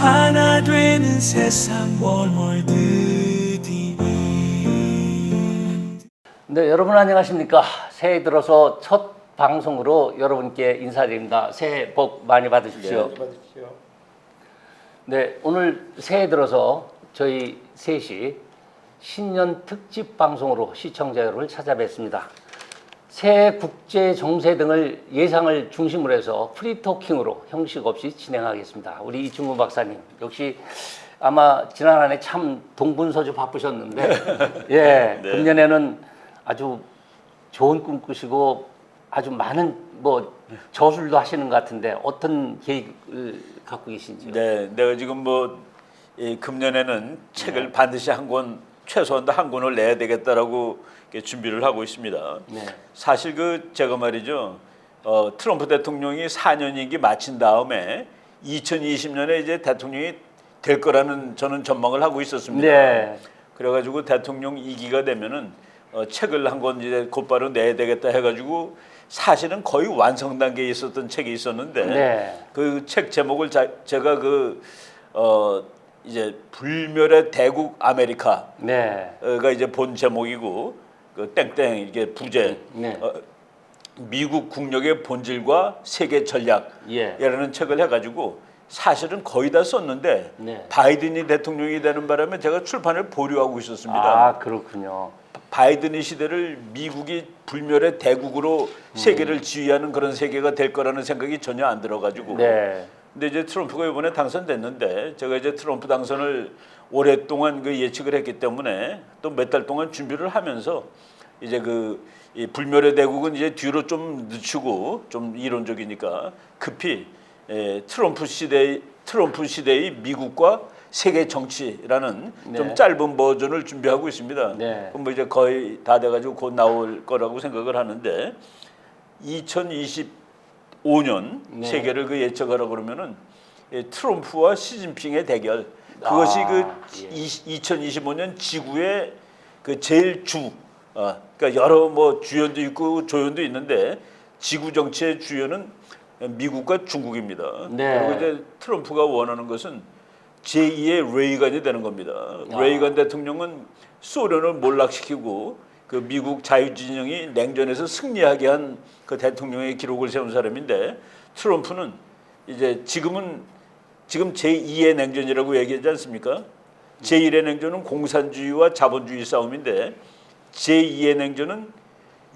하나 되는 세상 월드 TV. 네, 여러분 안녕하십니까? 새해 들어서 첫 방송으로 여러분께 인사드립니다. 새해 복 많이 받으십시오. 네, 받으십시오. 네, 오늘 새해 들어서 저희 셋이 신년 특집 방송으로 시청자 여러분을 찾아뵙습니다. 새해 국제 정세 등을 예상을 중심으로 해서 프리토킹으로 형식 없이 진행하겠습니다. 우리 이충구 박사님 역시 아마 지난 한 해 참 동분서주 바쁘셨는데 예, 네. 금년에는 아주 좋은 꿈 꾸시고 아주 많은 뭐 저술도 하시는 것 같은데 어떤 계획을 갖고 계신지요? 네, 내가 지금 이 금년에는 책을 반드시 한 권, 최소한 한 권을 내야 되겠다라고 이렇게 준비를 하고 있습니다. 네. 사실 제가 말이죠, 트럼프 대통령이 4년 임기 마친 다음에 2020년에 이제 대통령이 될 거라는 저는 전망을 하고 있었습니다. 네. 그래가지고 대통령 2기가 되면은 책을 한 권 이제 곧바로 내야 되겠다 해가지고 사실은 거의 완성 단계에 있었던 책이 있었는데 네. 그 책 제목을 제가 이제 불멸의 대국 아메리카가 네. 이제 본 제목이고 그 땡땡 이게 부제 네. 미국 국력의 본질과 세계 전략이라는 예. 책을 해가지고 사실은 거의 다 썼는데 네. 바이든이 대통령이 되는 바람에 제가 출판을 보류하고 있었습니다. 아, 그렇군요. 바이든의 시대를 미국이 불멸의 대국으로 세계를 지휘하는 그런 세계가 될 거라는 생각이 전혀 안 들어가지고. 네. 근데 이제 트럼프가 이번에 당선됐는데 제가 이제 트럼프 당선을 오랫동안 예측을 했기 때문에 또 몇 달 동안 준비를 하면서 이제 이 불멸의 대국은 이제 뒤로 좀 늦추고 좀 이론적이니까 급히 트럼프 시대의 미국과 세계 정치라는 네. 좀 짧은 버전을 준비하고 있습니다. 네. 그럼 이제 거의 다 돼가지고 곧 나올 거라고 생각을 하는데 2025년 네. 세계를 예측하라 그러면은 트럼프와 시진핑의 대결 그것이 예. 2025년 지구의 제일 그러니까 여러 주연도 있고 조연도 있는데 지구 정치의 주연은 미국과 중국입니다. 네. 그리고 이제 트럼프가 원하는 것은 제2의 레이건이 되는 겁니다. 레이건 대통령은 소련을 몰락시키고 미국 자유진영이 냉전에서 승리하게 한 그 대통령의 기록을 세운 사람인데 트럼프는 이제 지금 제2의 냉전이라고 얘기하지 않습니까? 제1의 냉전은 공산주의와 자본주의 싸움인데 제2의 냉전은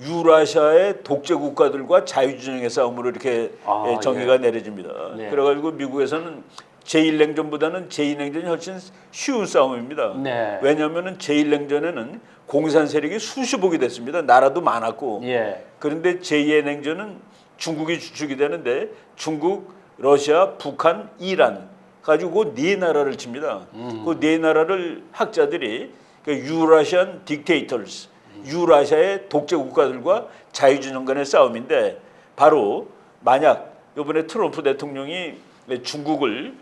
유라시아의 독재 국가들과 자유진영의 싸움으로 이렇게 정의가 내려집니다. 네. 그래가지고 미국에서는 제1냉전보다는 제2냉전이 훨씬 쉬운 싸움입니다. 네. 왜냐하면 제1냉전에는 공산 세력이 수십억이 됐습니다. 나라도 많았고. 예. 그런데 제2의 냉전은 중국이 주축이 되는데 중국, 러시아, 북한, 이란 가지고 네 나라를 칩니다. 그 네 나라를 학자들이 유라시안 딕테이터스, 유라시아의 독재 국가들과 자유진영 간의 싸움인데 바로 만약 이번에 트럼프 대통령이 중국을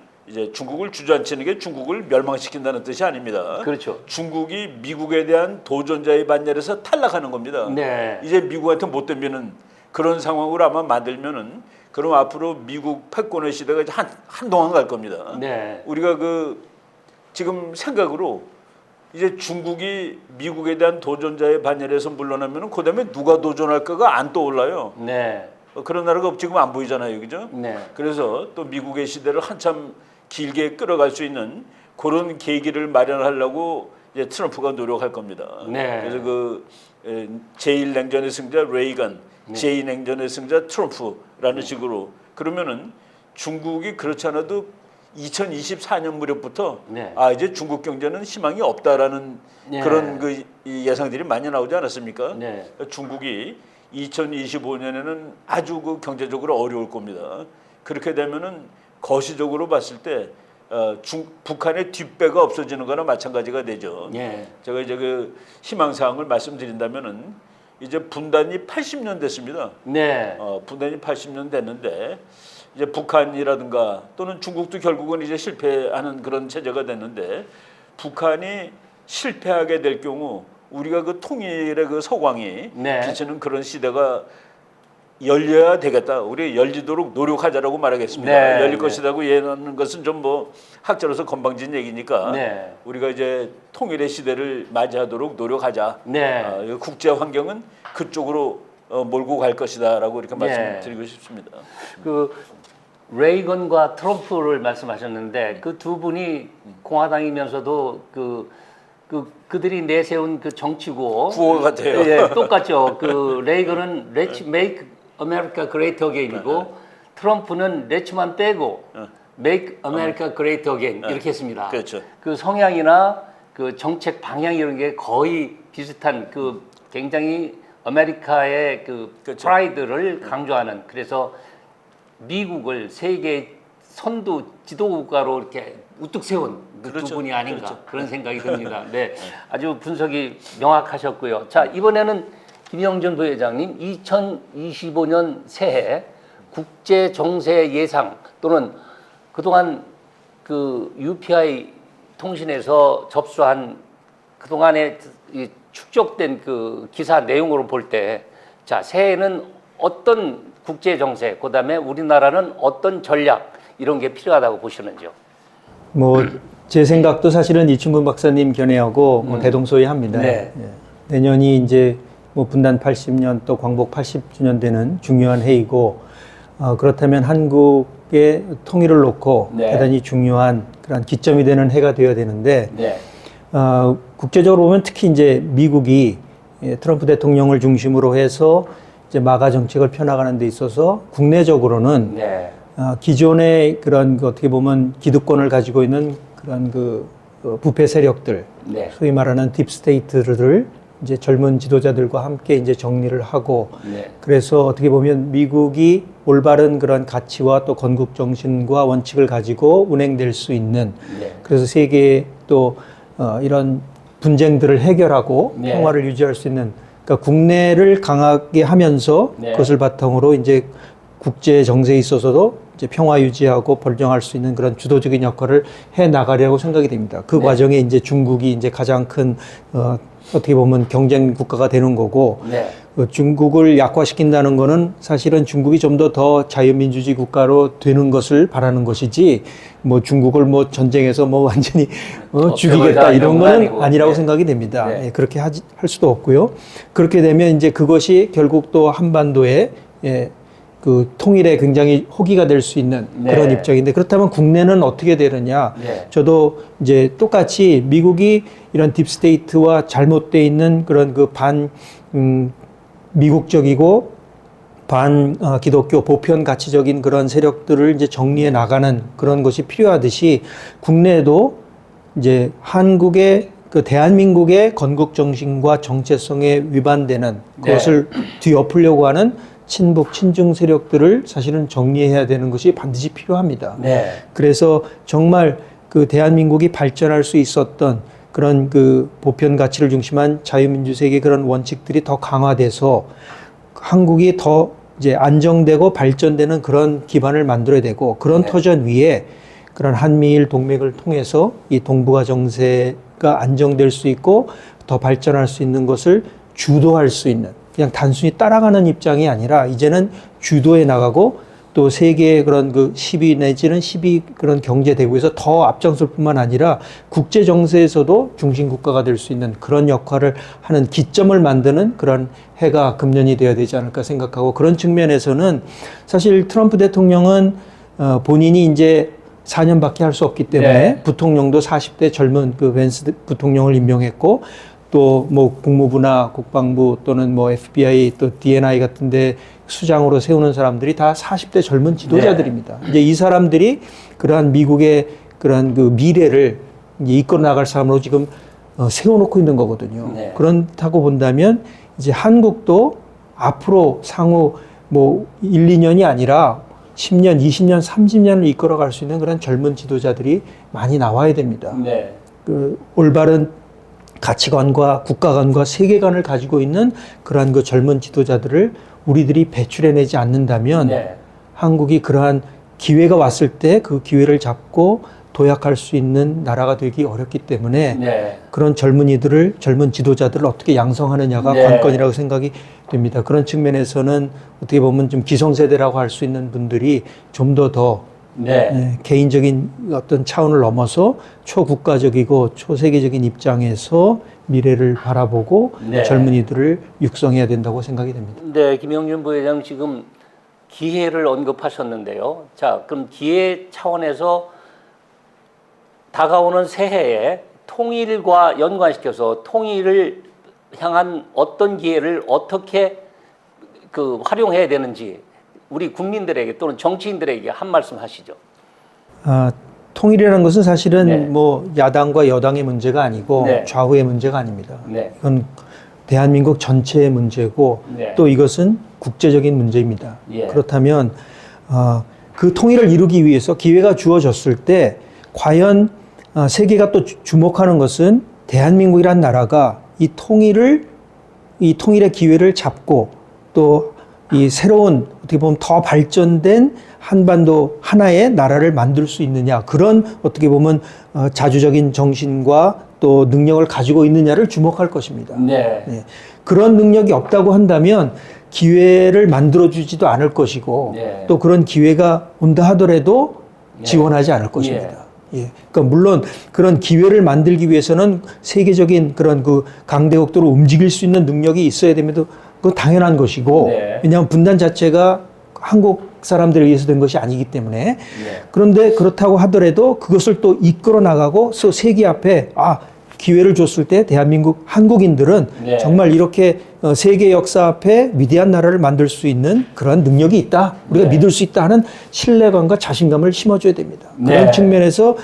주저앉히는 게 중국을 멸망시킨다는 뜻이 아닙니다. 그렇죠. 중국이 미국에 대한 도전자의 반열에서 탈락하는 겁니다. 네. 이제 미국한테 못 덤비는 그런 상황으로 아마 만들면은 그럼 앞으로 미국 패권의 시대가 한동안 갈 겁니다. 네. 우리가 지금 생각으로 이제 중국이 미국에 대한 도전자의 반열에서 물러나면은 그다음에 누가 도전할까가 안 떠올라요. 네. 그런 나라가 지금 안 보이잖아요, 그죠? 네. 그래서 또 미국의 시대를 한참 길게 끌어갈 수 있는 그런 계기를 마련하려고 이제 트럼프가 노력할 겁니다. 네. 그래서 제1냉전의 승자 레이건, 네. 제2냉전의 승자 트럼프라는 식으로 그러면은 중국이 그렇지 않아도 2024년 무렵부터 네. 이제 중국 경제는 희망이 없다라는 네. 그런 이 예상들이 많이 나오지 않았습니까? 네. 중국이 2025년에는 아주 경제적으로 어려울 겁니다. 그렇게 되면은 거시적으로 봤을 때 북한의 뒷배가 없어지는 거나 마찬가지가 되죠. 예. 제가 이제 희망 사항을 말씀드린다면은 이제 분단이 80년 됐습니다. 네. 분단이 80년 됐는데 이제 북한이라든가 또는 중국도 결국은 이제 실패하는 그런 체제가 됐는데 북한이 실패하게 될 경우 우리가 통일의 서광이 네. 비치는 그런 시대가 열려야 되겠다. 우리 열리도록 노력하자라고 말하겠습니다. 네, 열릴 네. 것이라고 예언하는 것은 좀 뭐 학자로서 건방진 얘기니까 네. 우리가 이제 통일의 시대를 맞이하도록 노력하자. 네. 이 국제 환경은 그쪽으로 몰고 갈 것이다라고 이렇게 네. 말씀드리고 싶습니다. 그 레이건과 트럼프를 말씀하셨는데 그 두 분이 공화당이면서도 그들이 내세운 그 정치고 구호 같아요. 예, 똑같죠. 그 레이건은 Let's Make America Great Again이고 트럼프는 Let's만 빼고 Make America Great Again 이렇게 했습니다. 그렇죠. 그 성향이나 그 정책 방향 이런 게 거의 비슷한 그 굉장히 아메리카의 그 그렇죠. 프라이드를 강조하는 그래서 미국을 세계 선두 지도국가로 이렇게 우뚝 세운 그 두 그렇죠. 분이 아닌가 그렇죠. 그런 생각이 듭니다. 네, 아주 분석이 명확하셨고요. 자, 이번에는 김영준 부회장님 2025년 새해 국제 정세 예상 또는 그동안 그 UPI 통신에서 접수한 그동안에 이 축적된 그 기사 내용으로 볼 때 자, 새해에는 어떤 국제 정세, 그다음에 우리나라는 어떤 전략 이런 게 필요하다고 보시는지요? 뭐 제 생각도 사실은 이충근 박사님 견해하고 뭐 대동소이합니다. 네. 예. 내년이 이제 뭐 분단 80년 또 광복 80주년 되는 중요한 해이고 그렇다면 한국의 통일을 놓고 네. 대단히 중요한 그런 기점이 되는 해가 되어야 되는데 네. 국제적으로 보면 특히 이제 미국이 트럼프 대통령을 중심으로 해서 이제 마가 정책을 펴나가는 데 있어서 국내적으로는 네. 기존의 그런 어떻게 보면 기득권을 가지고 있는 그런 부패 세력들, 네. 소위 말하는 딥스테이트를 이제 젊은 지도자들과 함께 이제 정리를 하고 네. 그래서 어떻게 보면 미국이 올바른 그런 가치와 또 건국 정신과 원칙을 가지고 운행될 수 있는 네. 그래서 세계에 또 이런 분쟁들을 해결하고 네. 평화를 유지할 수 있는 그러니까 국내를 강하게 하면서 네. 그것을 바탕으로 이제 국제 정세에 있어서도 이제 평화 유지하고 벌정할 수 있는 그런 주도적인 역할을 해 나가려고 생각이 됩니다. 그 네. 과정에 이제 중국이 이제 가장 큰 어떻게 보면 경쟁 국가가 되는 거고 네. 중국을 약화시킨다는 거는 사실은 중국이 좀 더 자유민주주의 국가로 되는 것을 바라는 것이지 뭐 중국을 뭐 전쟁에서 뭐 완전히 죽이겠다 이런 거는 아니라고 네. 생각이 됩니다. 네. 예, 그렇게 할 수도 없고요. 그렇게 되면 이제 그것이 결국 또 한반도에 그 통일에 굉장히 호기가 될 수 있는 네. 그런 입장인데 그렇다면 국내는 어떻게 되느냐? 네. 저도 이제 똑같이 미국이 이런 딥스테이트와 잘못되어 있는 그런 그 미국적이고 기독교 보편 가치적인 그런 세력들을 이제 정리해 나가는 그런 것이 필요하듯이 국내에도 이제 한국의 그 대한민국의 건국 정신과 정체성에 위반되는 그것을 뒤엎으려고 하는 친북 친중 세력들을 사실은 정리해야 되는 것이 반드시 필요합니다. 네. 그래서 정말 그 대한민국이 발전할 수 있었던 그런 그 보편 가치를 중심한 자유민주 세계의 그런 원칙들이 더 강화돼서 한국이 더 이제 안정되고 발전되는 그런 기반을 만들어야 되고 그런 네. 터전 위에 그런 한미일 동맹을 통해서 이 동북아 정세가 안정될 수 있고 더 발전할 수 있는 것을 주도할 수 있는 그냥 단순히 따라가는 입장이 아니라 이제는 주도해 나가고 또 세계의 그런 그 10위 내지는 10위 그런 경제 대국에서 더 앞장설 뿐만 아니라 국제 정세에서도 중심 국가가 될 수 있는 그런 역할을 하는 기점을 만드는 그런 해가 금년이 되어야 되지 않을까 생각하고 그런 측면에서는 사실 트럼프 대통령은 본인이 이제 4년밖에 할 수 없기 때문에 네. 부통령도 40대 젊은 그 벤스 부통령을 임명했고 또 뭐 국무부나 국방부 또는 뭐 FBI 또 DNI 같은데 수장으로 세우는 사람들이 다 40대 젊은 지도자들입니다. 네. 이제 이 사람들이 그러한 미국의 그러한 그 미래를 이제 이끌어 나갈 사람으로 지금 세워놓고 있는 거거든요. 네. 그렇다고 본다면 이제 한국도 앞으로 상호 뭐 1, 2년이 아니라 10년, 20년, 30년을 이끌어갈 수 있는 그런 젊은 지도자들이 많이 나와야 됩니다. 네. 그 올바른 가치관과 국가관과 세계관을 가지고 있는 그러한 그 젊은 지도자들을 우리들이 배출해내지 않는다면 네. 한국이 그러한 기회가 왔을 때 그 기회를 잡고 도약할 수 있는 나라가 되기 어렵기 때문에 네. 그런 젊은 지도자들을 어떻게 양성하느냐가 네. 관건이라고 생각이 됩니다. 그런 측면에서는 어떻게 보면 좀 기성세대라고 할 수 있는 분들이 좀 더 네. 개인적인 어떤 차원을 넘어서 초국가적이고 초세계적인 입장에서 미래를 바라보고 네. 젊은이들을 육성해야 된다고 생각이 됩니다. 네, 김영준 부회장 지금 기회를 언급하셨는데요. 자, 그럼 기회 차원에서 다가오는 새해에 통일과 연관시켜서 통일을 향한 어떤 기회를 어떻게 활용해야 되는지 우리 국민들에게 또는 정치인들에게 한 말씀 하시죠. 통일이라는 것은 사실은 네. 뭐 야당과 여당의 문제가 아니고 네. 좌우의 문제가 아닙니다. 네. 이건 대한민국 전체의 문제고 네. 또 이것은 국제적인 문제입니다. 예. 그렇다면 그 통일을 이루기 위해서 기회가 주어졌을 때 과연 세계가 또 주목하는 것은 대한민국이란 나라가 이 통일의 기회를 잡고 또 이 새로운 어떻게 보면 더 발전된 한반도 하나의 나라를 만들 수 있느냐, 그런 어떻게 보면 자주적인 정신과 또 능력을 가지고 있느냐를 주목할 것입니다. 네. 네. 그런 능력이 없다고 한다면 기회를 만들어주지도 않을 것이고 네. 또 그런 기회가 온다 하더라도 네. 지원하지 않을 것입니다. 예. 그러니까 물론 그런 기회를 만들기 위해서는 세계적인 그런 그 강대국도로 움직일 수 있는 능력이 있어야 됩니다. 그건 당연한 것이고 네. 왜냐하면 분단 자체가 한국 사람들에 의해서 된 것이 아니기 때문에 네. 그런데 그렇다고 하더라도 그것을 또 이끌어 나가고 세계 앞에 기회를 줬을 때 대한민국 한국인들은 네. 정말 이렇게 세계 역사 앞에 위대한 나라를 만들 수 있는 그런 능력이 있다. 우리가 네. 믿을 수 있다 하는 신뢰감과 자신감을 심어줘야 됩니다. 네. 그런 측면에서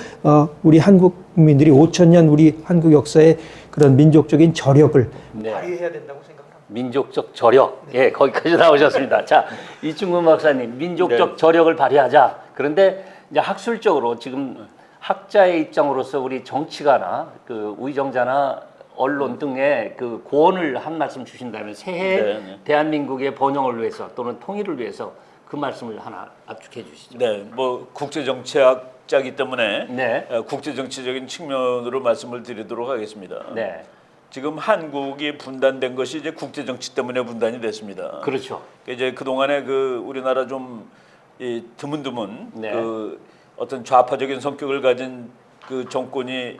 우리 한국 국민들이 5,000년 우리 한국 역사의 그런 민족적인 저력을 네. 발휘해야 된다고 생각합니다. 민족적 저력. 예, 거기까지 나오셨습니다. 자, 이충근 박사님, 민족적 네. 저력을 발휘하자. 그런데 이제 학술적으로 지금 학자의 입장으로서 우리 정치가나 우의정자나 언론 등의 고언을 한 말씀 주신다면 새해 네, 네. 대한민국의 번영을 위해서 또는 통일을 위해서 그 말씀을 하나 압축해 주시죠. 네, 뭐 국제정치학자이기 때문에 네. 국제정치적인 측면으로 말씀을 드리도록 하겠습니다. 네. 지금 한국이 분단된 것이 이제 국제정치 때문에 분단이 됐습니다. 그렇죠. 이제 그 동안에 우리나라 좀 드문드문 네. 어떤 좌파적인 성격을 가진 정권이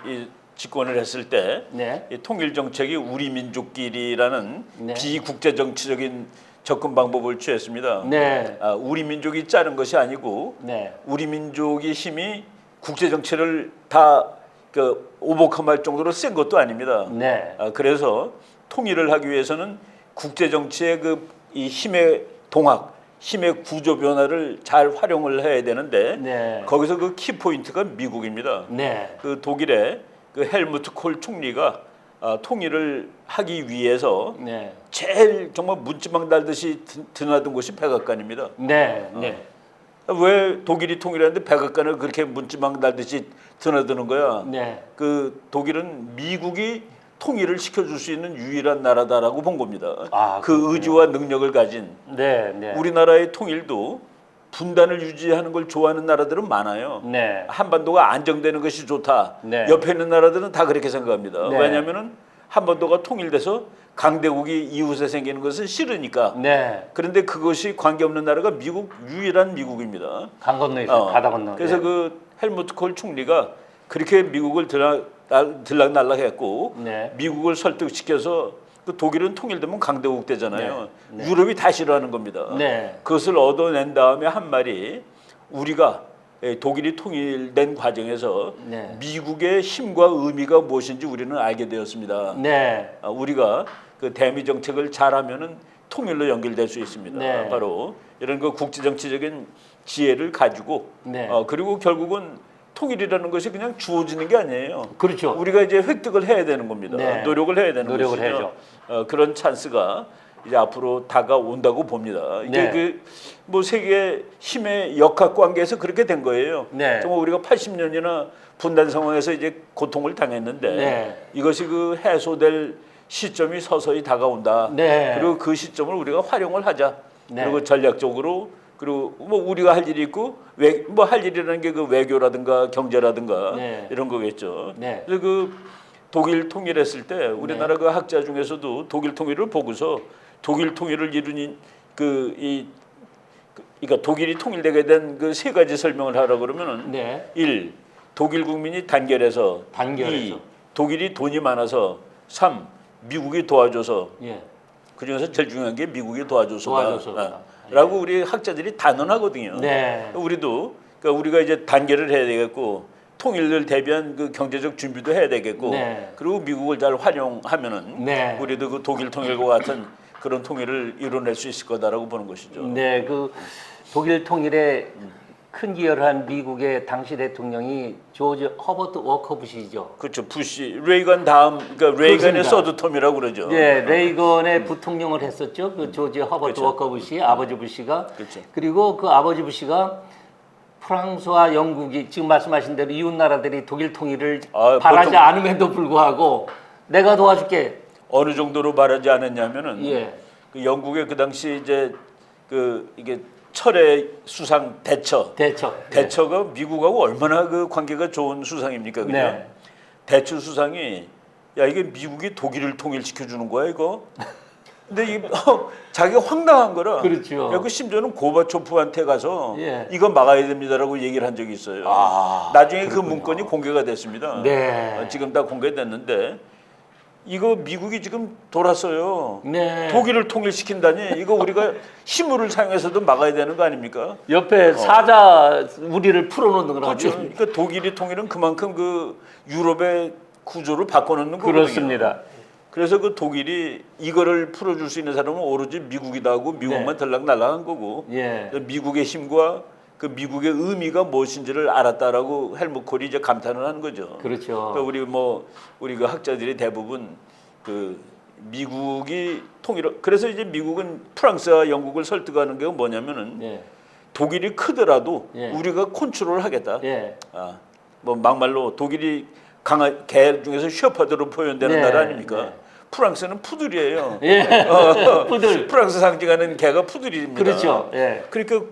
집권을 했을 때 네. 이 통일 정책이 우리 민족끼리라는 네. 비국제 정치적인 접근 방법을 취했습니다. 네. 우리 민족이 짜는 것이 아니고 네. 우리 민족의 힘이 국제 정치를 다 오버컴할 정도로 센 것도 아닙니다. 네. 그래서 통일을 하기 위해서는 국제 정치의 이 힘의 동학, 힘의 구조 변화를 잘 활용을 해야 되는데 네. 거기서 키 포인트가 미국입니다. 네. 독일의 헬무트 콜 총리가 통일을 하기 위해서 네. 제일 정말 문지방 달듯이 드나든 곳이 백악관입니다. 네. 네. 왜 독일이 통일하는데 백악관을 그렇게 문지방 달듯이 드나드는 거야? 네. 독일은 미국이 통일을 시켜줄 수 있는 유일한 나라다라고 본 겁니다. 그 그렇군요. 의지와 능력을 가진 네. 네. 우리나라의 통일도 분단을 유지하는 걸 좋아하는 나라들은 많아요. 네. 한반도가 안정되는 것이 좋다. 네. 옆에 있는 나라들은 다 그렇게 생각합니다. 네. 왜냐하면 한반도가 통일돼서 강대국이 이웃에 생기는 것은 싫으니까. 네. 그런데 그것이 관계없는 나라가 유일한 미국입니다. 강 건너 있어요. 바다 건너. 그래서 네. 헬무트 콜 총리가 그렇게 미국을 들락날락했고 네. 미국을 설득시켜서 독일은 통일되면 강대국 되잖아요. 네. 네. 유럽이 다 싫어하는 겁니다. 네. 그것을 얻어낸 다음에 한 말이 우리가 독일이 통일된 과정에서 네. 미국의 힘과 의미가 무엇인지 우리는 알게 되었습니다. 네. 우리가 대미 정책을 잘하면은 통일로 연결될 수 있습니다. 네. 바로 이런 국제정치적인 지혜를 가지고 네. 그리고 결국은 통일이라는 것이 그냥 주어지는 게 아니에요. 그렇죠. 우리가 이제 획득을 해야 되는 겁니다. 네. 노력을 해야 되는 노력을 것이죠. 그런 찬스가 이제 앞으로 다가온다고 봅니다. 이게 네. 세계 힘의 역학 관계에서 그렇게 된 거예요. 네. 정말 우리가 80년이나 분단 상황에서 이제 고통을 당했는데 네. 이것이 해소될 시점이 서서히 다가온다. 네. 그리고 그 시점을 우리가 활용을 하자. 네. 그리고 전략적으로 그리고 뭐 우리가 할 일이 있고 뭐 할 일이라는 게 그 외교라든가 경제라든가 네. 이런 거겠죠. 네. 그래서 그 독일 통일했을 때 우리나라 그 학자 중에서도 독일 통일을 보고서 독일 통일을 이룬 그러니까 독일이 통일되게 된 그 세 가지 설명을 하라 그러면은 네. 1. 독일 국민이 단결해서 2. 독일이 돈이 많아서 3. 미국이 도와줘서 예. 그중에서 제일 중요한 게 미국이 도와줘서다. 도와줘서다. 라고 우리 학자들이 단언하거든요. 네. 우리도 그러니까 우리가 이제 단결을 해야 되겠고 통일을 대비한 그 경제적 준비도 해야 되겠고 네. 그리고 미국을 잘 활용하면은 네. 우리도 그 독일 통일과 같은 그런 통일을 이뤄낼 수 있을 거다라고 보는 것이죠. 네, 그 독일 통일에 큰 기여를 한 미국의 당시 대통령이 조지 허버트 워커 부시죠. 그렇죠. 부시, 레이건 다음, 그러니까 레이건의 서드텀이라고 그러죠. 네, 레이건의 부통령을 했었죠. 그 조지 허버트 그렇죠. 워커 부시, 아버지 부시가. 그렇죠. 그리고 그 아버지 부시가 프랑스와 영국이 지금 말씀하신 대로 이웃 나라들이 독일 통일을 바라지 보통 않음에도 불구하고 내가 도와줄게. 어느 정도로 말하지 않았냐면은 예. 그 영국의 그 당시 이제 그 이게 철의 수상 대처가 미국하고 얼마나 그 관계가 좋은 수상입니까, 그죠? 네. 대처 수상이 야 이게 미국이 독일을 통일시켜 주는 거야 이거. 근데 이 자기가 황당한 거라. 그렇죠. 야, 그 심지어는 고바초프한테 가서 예. 이거 막아야 됩니다라고 얘기를 한 적이 있어요. 나중에 그 문건이 공개가 됐습니다. 네. 지금 다 공개됐는데 이거 미국이 지금 돌았어요. 네. 독일을 통일시킨다니 이거 우리가 힘을 사용해서도 막아야 되는 거 아닙니까? 옆에 사자 우리를 풀어놓는 거라. 그렇죠. 그러니까 독일이 통일은 그만큼 그 유럽의 구조를 바꿔놓는 거거든요. 그렇습니다. 그래서 그 독일이 이거를 풀어줄 수 있는 사람은 오로지 미국이다 하고 미국만 네. 들락날락한 거고 예. 미국의 힘과 그 미국의 의미가 무엇인지를 알았다라고 헬무트 콜이 이제 감탄을 하는 거죠. 그렇죠. 그러니까 우리 그 학자들이 대부분 그 미국이 그래서 이제 미국은 프랑스와 영국을 설득하는 게 뭐냐면은 예. 독일이 크더라도 예. 우리가 컨트롤하겠다. 예. 뭐 막말로 독일이 강한 개 중에서 슈퍼드로 표현되는 네, 나라 아닙니까? 네. 프랑스는 푸들이에요. 예. 푸들. 프랑스 상징하는 개가 푸들입니다. 그렇죠. 예. 그러니까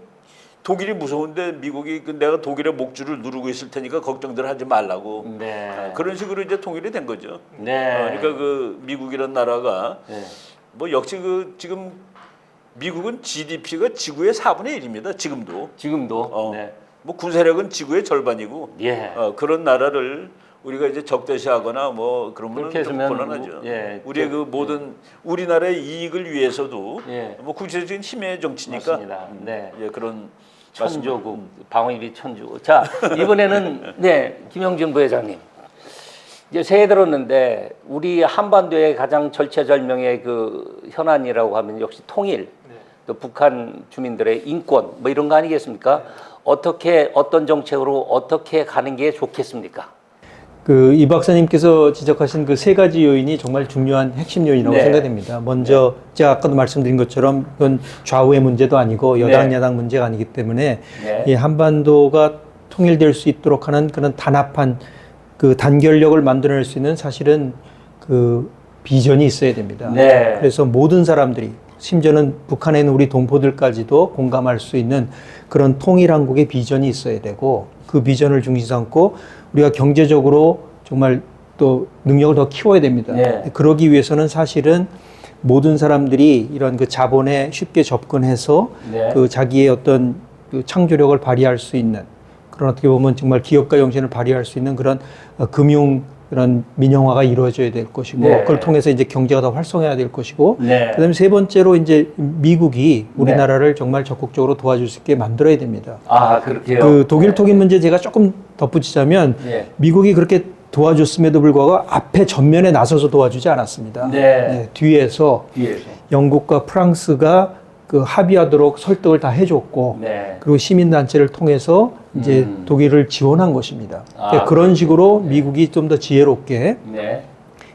독일이 무서운데 미국이 내가 독일의 목줄을 누르고 있을 테니까 걱정들 하지 말라고. 네. 그런 식으로 이제 통일이 된 거죠. 네. 그러니까 그 미국이란 나라가 네. 뭐 역시 그 지금 미국은 GDP가 지구의 4분의 1입니다. 지금도. 네. 뭐 군사력은 지구의 절반이고 예. 그런 나라를 우리가 이제 적대시하거나 뭐 그러면 좀 곤란하죠. 예. 우리의 그 모든 우리나라의 이익을 위해서도 예. 뭐 국제적인 힘의 정치니까 맞습니다. 네. 예, 그런 천조국 방위비 천주. 자 이번에는 네 김영준 부회장님 이제 새해 들었는데 우리 한반도의 가장 절체절명의 그 현안이라고 하면 역시 통일, 또 북한 주민들의 인권 뭐 이런 거 아니겠습니까? 어떤 정책으로 어떻게 가는 게 좋겠습니까? 그 이 박사님께서 지적하신 그 세 가지 요인이 정말 중요한 핵심 요인이라고 네. 생각됩니다. 먼저 제가 아까도 말씀드린 것처럼 이건 좌우의 문제도 아니고 여당 네. 야당 문제가 아니기 때문에 네. 이 한반도가 통일될 수 있도록 하는 그런 단합한 그 단결력을 만들어낼 수 있는 사실은 그 비전이 있어야 됩니다. 네. 그래서 모든 사람들이 심지어는 북한에 있는 우리 동포들까지도 공감할 수 있는 그런 통일한국의 비전이 있어야 되고 그 비전을 중심 삼고 우리가 경제적으로 정말 또 능력을 더 키워야 됩니다. 네. 그러기 위해서는 사실은 모든 사람들이 이런 그 자본에 쉽게 접근해서 네. 그 자기의 어떤 그 창조력을 발휘할 수 있는 그런 어떻게 보면 정말 기업가 정신을 발휘할 수 있는 그런 금융 그런 민영화가 이루어져야 될 것이고 네. 그걸 통해서 이제 경제가 더 활성화해야 될 것이고 네. 그다음에 세 번째로 이제 미국이 우리나라를 정말 적극적으로 도와줄 수 있게 만들어야 됩니다. 아 그렇게요. 그 독일 통일 문제 제가 조금 덧붙이자면 네. 미국이 그렇게 도와줬음에도 불구하고 앞에 전면에 나서서 도와주지 않았습니다. 네. 뒤에서 뒤에서. 영국과 프랑스가 그 합의하도록 설득을 다 해줬고 네. 그리고 시민단체를 통해서 이제 독일을 지원한 것입니다. 아, 그런 식으로 미국이 좀 더 지혜롭게 네.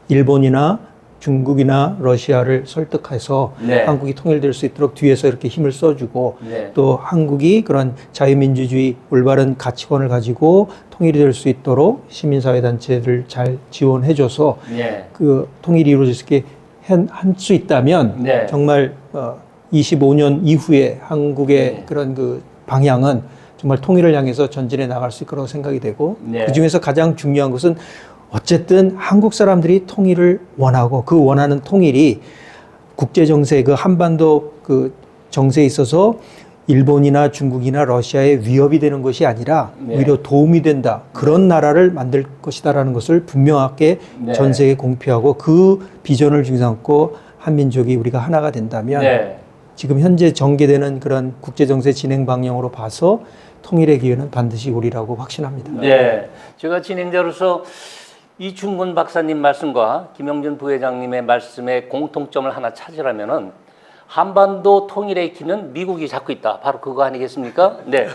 일본이나 중국이나 러시아를 설득해서 네. 한국이 통일될 수 있도록 뒤에서 이렇게 힘을 써주고 네. 또 한국이 그런 자유민주주의 올바른 가치관을 가지고 통일이 될 수 있도록 시민사회단체를 잘 지원해줘서 네. 그 통일이 이루어질 수 있게 할 수 있다면 네. 정말 25년 이후에 한국의 네. 그런 그 방향은 정말 통일을 향해서 전진해 나갈 수 있을 거라고 생각이 되고 네. 그중에서 가장 중요한 것은 어쨌든 한국 사람들이 통일을 원하고 그 원하는 통일이 국제 정세 그 한반도 그 정세에 있어서 일본이나 중국이나 러시아의 위협이 되는 것이 아니라 네. 오히려 도움이 된다. 그런 나라를 만들 것이다라는 것을 분명하게 네. 전 세계에 공표하고 그 비전을 중심 삼고 한민족이 우리가 하나가 된다면 네. 지금 현재 전개되는 그런 국제 정세 진행 방향으로 봐서 통일의 기회는 반드시 오리라고 확신합니다. 네. 제가 진행자로서 이충근 박사님 말씀과 김영준 부회장님의 말씀에 공통점을 하나 찾으라면은 한반도 통일의 키는 미국이 잡고 있다. 바로 그거 아니겠습니까? 네.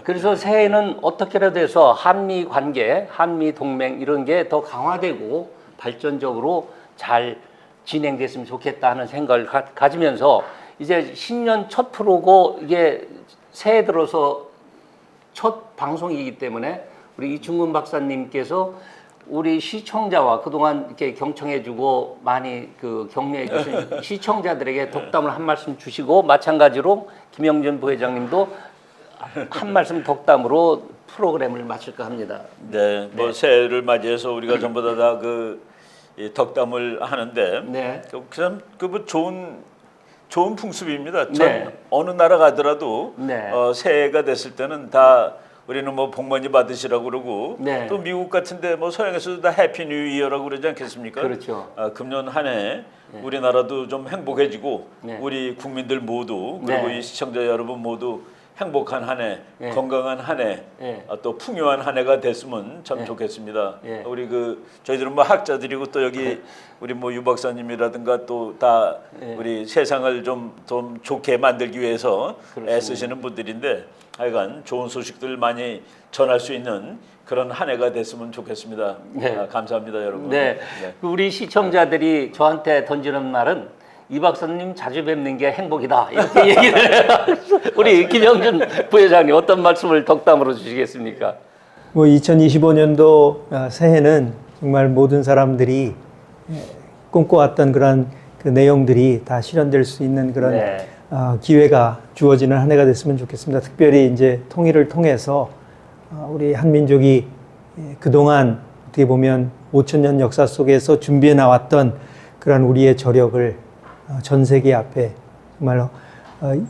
그래서 새해에는 어떻게라도 해서 한미 관계, 한미 동맹 이런 게 더 강화되고 발전적으로 잘 진행됐으면 좋겠다 하는 생각을 가지면서 이제 신년 첫 프로고 이게 새해 들어서 첫 방송이기 때문에 우리 이충근 박사님께서 우리 시청자와 그동안 이렇게 경청해주고 많이 그 격려해주신 시청자들에게 덕담을 한 말씀 주시고 마찬가지로 김영준 부회장님도 한 말씀 덕담으로 프로그램을 마칠까 합니다. 네, 뭐 새해를 맞이해서 우리가 전부 다 그 덕담을 하는데, 네. 그참 그뭐 좋은 풍습입니다. 네. 어느 나라 가더라도 네. 새해가 됐을 때는 다 우리는 뭐 복 많이 받으시라고 그러고 네. 또 미국 같은데 뭐 서양에서도 다 해피 뉴 이어라고 그러지 않겠습니까? 그렇죠. 금년 한 해 우리나라도 좀 행복해지고 네. 우리 국민들 모두 그리고 네. 이 시청자 여러분 모두 행복한 한 해, 네. 건강한 한 해, 네. 또 풍요한 한 해가 됐으면 참 네. 좋겠습니다. 네. 우리 저희들은 뭐 학자들이고 또 여기 우리 뭐 유 박사님이라든가 또 다 네. 우리 세상을 좀 좋게 만들기 위해서 그렇습니다. 애쓰시는 분들인데 하여간 좋은 소식들 많이 전할 수 있는 그런 한 해가 됐으면 좋겠습니다. 네. 감사합니다, 여러분. 네. 우리 시청자들이 저한테 던지는 말은 이 박사님 자주 뵙는 게 행복이다 이렇게 얘기를 해요. 우리 김영준 부회장님 어떤 말씀을 덕담으로 주시겠습니까? 뭐 2025년도 새해는 정말 모든 사람들이 꿈꿔왔던 그런 그 내용들이 다 실현될 수 있는 그런 네. 기회가 주어지는 한 해가 됐으면 좋겠습니다. 특별히 이제 통일을 통해서 우리 한민족이 그동안 어떻게 보면 5,000년 역사 속에서 준비해 나왔던 그런 우리의 저력을 전 세계 앞에 정말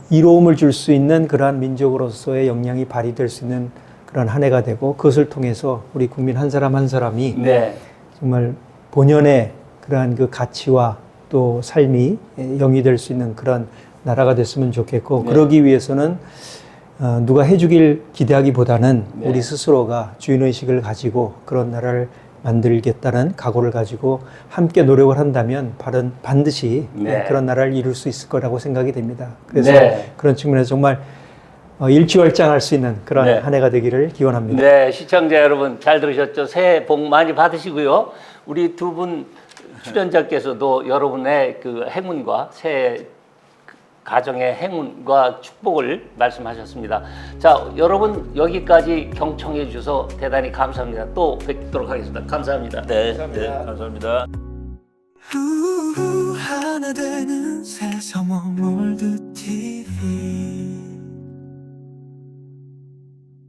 이로움을 줄 수 있는 그러한 민족으로서의 역량이 발휘될 수 있는 그런 한 해가 되고 그것을 통해서 우리 국민 한 사람 한 사람이 네. 정말 본연의 그러한 그 가치와 또 삶이 영위될 수 있는 그런 나라가 됐으면 좋겠고 네. 그러기 위해서는 누가 해주길 기대하기보다는 네. 우리 스스로가 주인의식을 가지고 그런 나라를 만들겠다는 각오를 가지고 함께 노력을 한다면 반드시 네. 그런 나라를 이룰 수 있을 거라고 생각이 됩니다. 그래서 네. 그런 측면에서 정말 일취월장할 수 있는 그런 네. 한 해가 되기를 기원합니다. 네, 시청자 여러분 잘 들으셨죠? 새해 복 많이 받으시고요. 우리 두 분 출연자께서도 여러분의 그 행운과 새해 가정의 행운과 축복을 말씀하셨습니다. 자, 여러분 여기까지 경청해 주셔서 대단히 감사합니다. 또 뵙도록 하겠습니다. 감사합니다. 네, 감사합니다. 하나 되는 세상 머물들